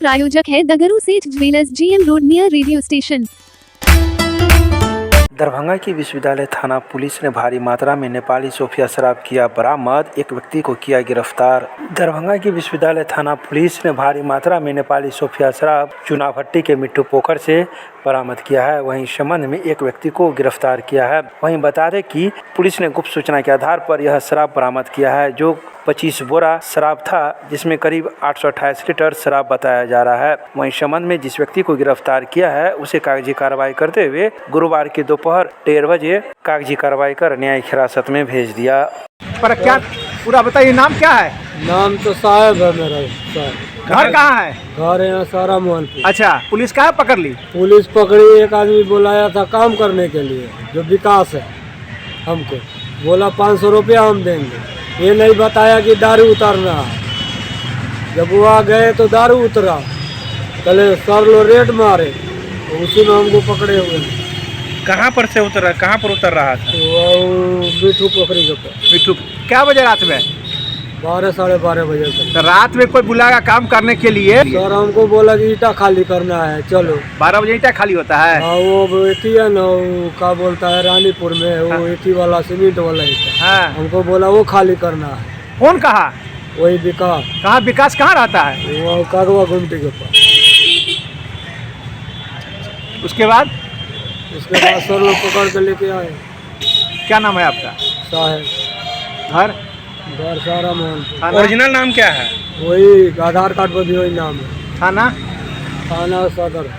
प्रायोजक है दगरू सेठ jewellers, GM road near radio station. Darbhanga की विश्वविद्यालय थाना पुलिस ने भारी मात्रा में नेपाली सोफिया शराब किया बरामद, एक व्यक्ति को किया गिरफ्तार। दरभंगा की विश्वविद्यालय थाना पुलिस ने भारी मात्रा में नेपाली सोफिया शराब चुनाभट्टी के मिट्टू पोखर से बरामद किया है। वहीं इस संबंध में एक व्यक्ति को गिरफ्तार किया है। वहीं बता दें कि पुलिस ने गुप्त सूचना के आधार पर यह शराब बरामद किया है, जो 25 बोरा शराब था, जिसमें करीब 828 लीटर शराब बताया जा रहा है। वहीं इस संबंध में जिस व्यक्ति को गिरफ्तार किया है उसे कागजी कार्रवाई करते हुए गुरुवार की दोपहर 1:30 बजे कागजी कार्रवाई कर न्यायिक हिरासत में भेज दिया। पर क्या पूरा बताइए, नाम क्या है? नाम तो साहब है मेरा साहब। घर कहाँ है? घर यहाँ सारा मोहनपुर। अच्छा, पुलिस कहाँ पकड़ ली? पुलिस पकड़ी, एक आदमी बुलाया था काम करने के लिए, जो विकास है, हमको बोला 500 रुपया हम देंगे। ये नहीं बताया कि दारू उतारना है। जब वहाँ गए तो दारू उतरा, चले सर लो रेड मारे, तो उसी में हमको पकड़े हुए। कहाँ पर से उतर, कहाँ पर उतर रहा था? वो बिट्ठू पोखरी के पास। बिट्ठू, क्या बजे रात में? 12 साढ़े 12 बजे तक। तो रात में कोई बुलाया काम करने के लिए? सर हमको बोला कि ईटा खाली करना है, चलो। 12 बजे ईटा खाली होता है? हाँ, वो एथी है ना, वो क्या बोलता है रानीपुर में, वो एथी वाला सीमेंट वाला ईटा। हाँ। हमको बोला वो खाली करना है। कौन कहा? वही विकास। कहाँ विकास कहाँ रहता है? वो कागवा गुमटी के पास। उसके बाद सर लोग पकड़ के लेके आए। क्या नाम है आपका? साहब। घर घर सारा मोहन। ओरिजिनल नाम क्या है? वही आधार कार्ड पर भी वही नाम है। थाना? थाना सदर।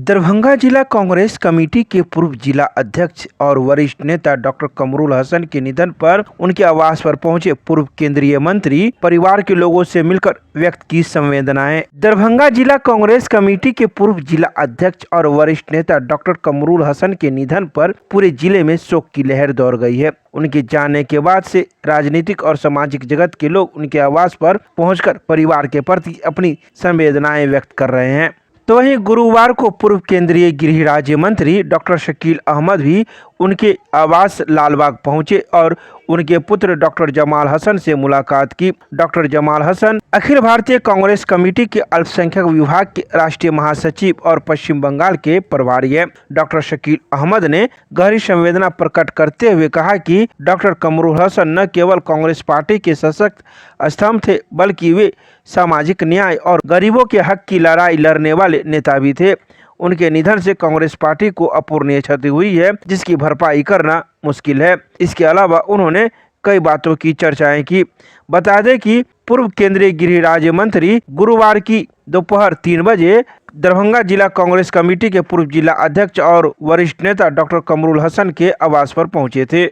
दरभंगा जिला कांग्रेस कमेटी के पूर्व जिला अध्यक्ष और वरिष्ठ नेता डॉक्टर कमरुल हसन के निधन पर उनके आवास पर पहुंचे पूर्व केंद्रीय मंत्री परिवार के लोगों से मिलकर व्यक्त की संवेदनाएं। दरभंगा जिला कांग्रेस कमेटी के पूर्व जिला अध्यक्ष और वरिष्ठ नेता डॉक्टर कमरुल हसन के निधन पर पूरे जिले में शोक की लहर दौड़ गई है। उनके जाने के बाद से राजनीतिक और सामाजिक जगत के लोग उनके आवास पर पहुंचकर परिवार के प्रति अपनी संवेदनाएं व्यक्त कर रहे हैं। तो वहीं गुरुवार को पूर्व केंद्रीय गृह राज्य मंत्री डॉक्टर शकील अहमद भी उनके आवास लालबाग पहुंचे और उनके पुत्र डॉक्टर जमाल हसन से मुलाकात की। डॉक्टर जमाल हसन अखिल भारतीय कांग्रेस कमेटी के अल्पसंख्यक विभाग के राष्ट्रीय महासचिव और पश्चिम बंगाल के प्रभारी हैं। डॉक्टर शकील अहमद ने गहरी संवेदना प्रकट करते हुए कहा कि डॉक्टर कमरुल हसन न केवल कांग्रेस पार्टी के सशक्त स्तंभ थे, बल्कि वे सामाजिक न्याय और गरीबों के हक की लड़ाई लड़ने वाले नेता भी थे। उनके निधन से कांग्रेस पार्टी को अपूरणीय क्षति हुई है, जिसकी भरपाई करना मुश्किल है। इसके अलावा उन्होंने कई बातों की चर्चाएं की। बता दें कि पूर्व केंद्रीय गृह राज्य मंत्री गुरुवार की दोपहर 3 बजे दरभंगा जिला कांग्रेस कमेटी के पूर्व जिला अध्यक्ष और वरिष्ठ नेता डॉक्टर कमरुल हसन के आवास पर पहुंचे थे।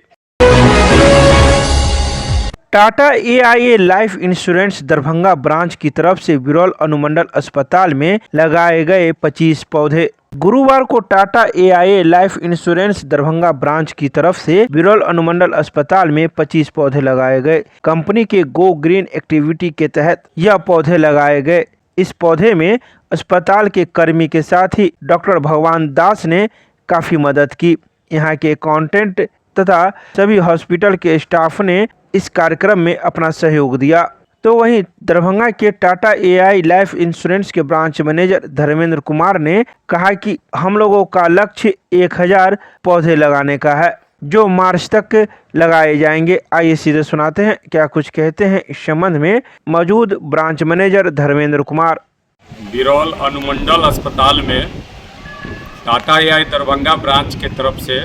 Tata AIA life insurance Darbhanga branch की तरफ से बिरौल अनुमंडल अस्पताल में लगाए गए 25 पौधे। गुरुवार को Tata AIA life insurance Darbhanga branch की तरफ से बिरौल अनुमंडल अस्पताल में 25 पौधे लगाए गए। कंपनी के गो ग्रीन एक्टिविटी के तहत यह पौधे लगाए गए। इस पौधे में अस्पताल के कर्मी के साथ ही डॉक्टर भगवान दास ने काफी मदद की। यहाँ के अकाउंटेंट तथा सभी हॉस्पिटल के स्टाफ ने इस कार्यक्रम में अपना सहयोग दिया। तो वहीं दरभंगा के टाटा AIA लाइफ इंश्योरेंस के ब्रांच मैनेजर धर्मेंद्र कुमार ने कहा कि हम लोगों का लक्ष्य 1000 पौधे लगाने का है, जो मार्च तक लगाए जाएंगे। आइए सीधे सुनाते हैं क्या कुछ कहते हैं इस संबंध में मौजूद ब्रांच मैनेजर धर्मेंद्र कुमार। बिरौल अनुमंडल अस्पताल में टाटा AIA दरभंगा ब्रांच के तरफ से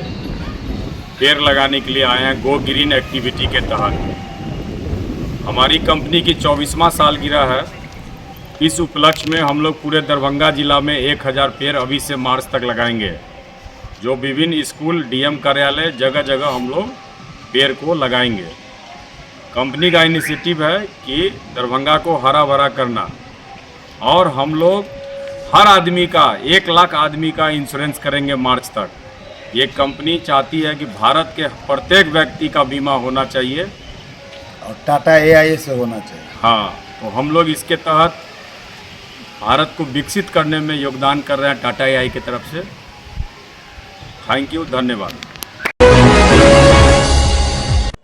पेड़ लगाने के लिए आए हैं गो ग्रीन एक्टिविटी के तहत। हमारी कंपनी की 24वां सालगिरह है। इस उपलक्ष्य में हम लोग पूरे दरभंगा जिला में 1000 पेड़ अभी से मार्च तक लगाएंगे, जो विभिन्न स्कूल DM कार्यालय जगह जगह हम लोग पेड़ को लगाएंगे। कंपनी का इनिशिएटिव है कि दरभंगा को हरा भरा करना, और हम लोग हर आदमी का 1 लाख आदमी का इंश्योरेंस करेंगे मार्च तक। ये कंपनी चाहती है कि भारत के प्रत्येक व्यक्ति का बीमा होना चाहिए और टाटा AIA से होना चाहिए। हाँ, तो हम लोग इसके तहत भारत को विकसित करने में योगदान कर रहे हैं टाटा AIA की तरफ से। थैंक यू, धन्यवाद।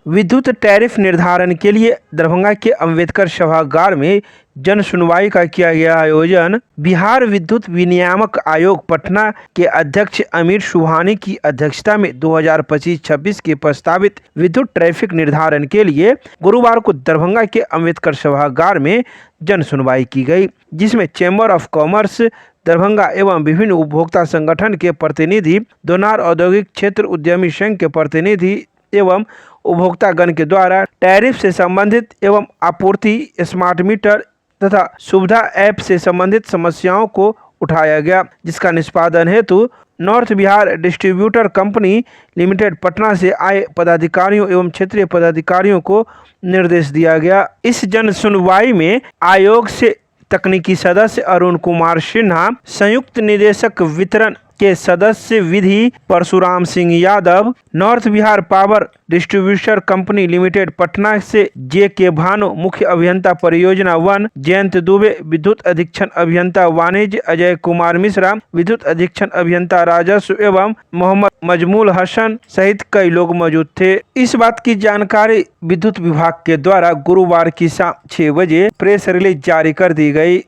विद्युत टैरिफ निर्धारण के लिए दरभंगा के अंबेडकर सभागार में जन सुनवाई का किया गया आयोजन। बिहार विद्युत विनियामक आयोग पटना के अध्यक्ष अमीर सुबहानी की अध्यक्षता में 2025-26 के प्रस्तावित विद्युत ट्रैफिक निर्धारण के लिए गुरुवार को दरभंगा के अंबेडकर सभागार में जन सुनवाई की गई, जिसमें चैम्बर ऑफ कॉमर्स दरभंगा एवं विभिन्न उपभोक्ता संगठन के प्रतिनिधि, दोनार औद्योगिक क्षेत्र उद्यमी संघ के प्रतिनिधि एवं उपभोक्तागण के द्वारा टैरिफ से संबंधित एवं आपूर्ति, स्मार्ट मीटर तथा सुविधा ऐप से संबंधित समस्याओं को उठाया गया, जिसका निष्पादन हेतु north Bihar distributor company limited Patna से आए पदाधिकारियों एवं क्षेत्रीय पदाधिकारियों को निर्देश दिया गया। इस जन सुनवाई में आयोग से तकनीकी सदस्य अरुण कुमार सिन्हा, संयुक्त निदेशक वितरण के सदस्य विधि Parshuram Singh Yadav, North Bihar power distributor company limited Patna से जे.के. भानु, मुख्य अभियंता परियोजना 1 जयंत दुबे, विद्युत अधीक्षण अभियंता वाणिज्य अजय कुमार मिश्रा, विद्युत अधीक्षण अभियंता राजस्व एवं मोहम्मद मजमूल हसन सहित कई लोग मौजूद थे। इस बात की जानकारी विद्युत विभाग के द्वारा गुरुवार की शाम 6 बजे प्रेस रिलीज जारी कर दी गई।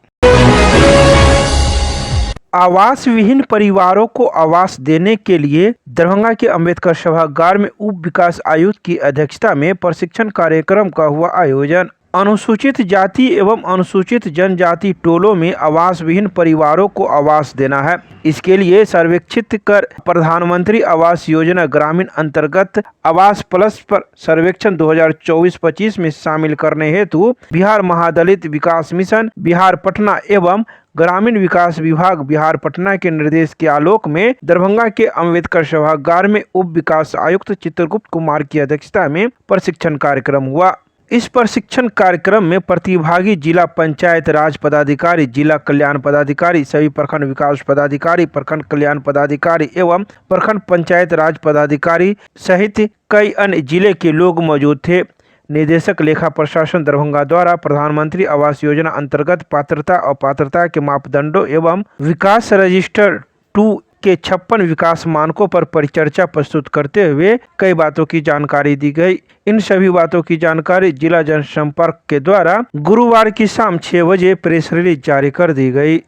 आवास विहीन परिवारों को आवास देने के लिए दरभंगा के अंबेडकर सभागार में उप विकास आयुक्त की अध्यक्षता में प्रशिक्षण कार्यक्रम का हुआ आयोजन। अनुसूचित जाति एवं अनुसूचित जनजाति टोलों में आवास विहीन परिवारों को आवास देना है। इसके लिए सर्वेक्षित कर प्रधानमंत्री आवास योजना ग्रामीण अंतर्गत आवास प्लस पर सर्वेक्षण 2024-25 में शामिल करने हेतु बिहार महादलित विकास मिशन बिहार पटना एवं ग्रामीण विकास विभाग बिहार पटना के निर्देश के आलोक में दरभंगा के अंबेडकर सभागार में उप विकास आयुक्त चित्रगुप्त कुमार की अध्यक्षता में प्रशिक्षण कार्यक्रम हुआ। इस प्रशिक्षण कार्यक्रम में प्रतिभागी जिला पंचायत राज पदाधिकारी, जिला कल्याण पदाधिकारी, सभी प्रखंड विकास पदाधिकारी, प्रखंड कल्याण पदाधिकारी एवं प्रखंड पंचायत राज पदाधिकारी सहित कई अन्य जिले के लोग मौजूद थे। निदेशक लेखा प्रशासन दरभंगा द्वारा प्रधानमंत्री आवास योजना अंतर्गत पात्रता और पात्रता के मापदंडों एवं विकास रजिस्टर 2 के 56 विकास मानकों पर परिचर्चा प्रस्तुत करते हुए कई बातों की जानकारी दी गई। इन सभी बातों की जानकारी जिला जनसंपर्क के द्वारा गुरुवार की शाम 6 बजे प्रेस रिलीज जारी कर दी गई।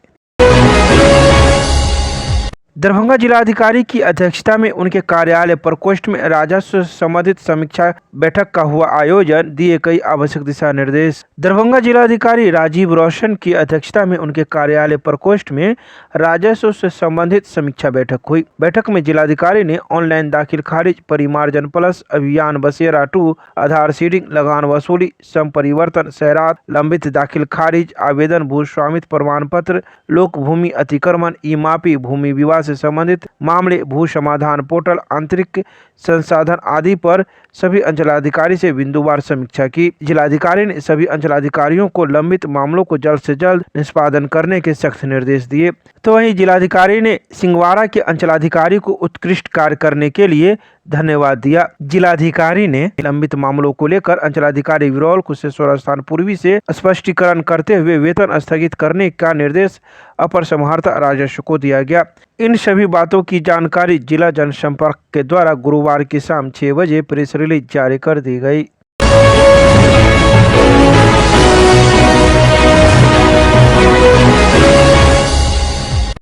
दरभंगा जिलाधिकारी की अध्यक्षता में उनके कार्यालय प्रकोष्ठ में राजस्व संबंधित समीक्षा बैठक का हुआ आयोजन, दिए कई आवश्यक दिशा निर्देश। दरभंगा जिलाधिकारी राजीव रोशन की अध्यक्षता में उनके कार्यालय प्रकोष्ठ में राजस्व से संबंधित समीक्षा बैठक हुई। बैठक में जिलाधिकारी ने ऑनलाइन दाखिल खारिज, परिमार्जन प्लस अभियान, बसेरा 2, आधार सीडिंग, लगान वसूली, संपरिवर्तन, शहरात, लंबित दाखिल खारिज, आवेदन, भू स्वामित्व प्रमाण पत्र, लोक भूमि अतिक्रमण, ई मापी, भूमि विवाद से संबंधित मामले, भू समाधान पोर्टल, आंतरिक संसाधन आदि पर सभी अंचलाधिकारी से बिंदुवार समीक्षा की। जिलाधिकारी ने सभी अंचलाधिकारियों को लंबित मामलों को जल्द से जल्द निष्पादन करने के सख्त निर्देश दिए। तो वहीं जिलाधिकारी ने सिंगवाड़ा के अंचलाधिकारी को उत्कृष्ट कार्य करने के लिए धन्यवाद दिया। जिलाधिकारी ने लंबित मामलों को लेकर अंचलाधिकारी विरौल कुशेश्वर स्थान पूर्वी से स्पष्टीकरण करते हुए वेतन स्थगित करने का निर्देश अपर समाहर्ता राजस्व को दिया गया। इन सभी बातों की जानकारी जिला जनसंपर्क के द्वारा गुरुवार की शाम 6 बजे प्रेस रिलीज जारी कर दी गई।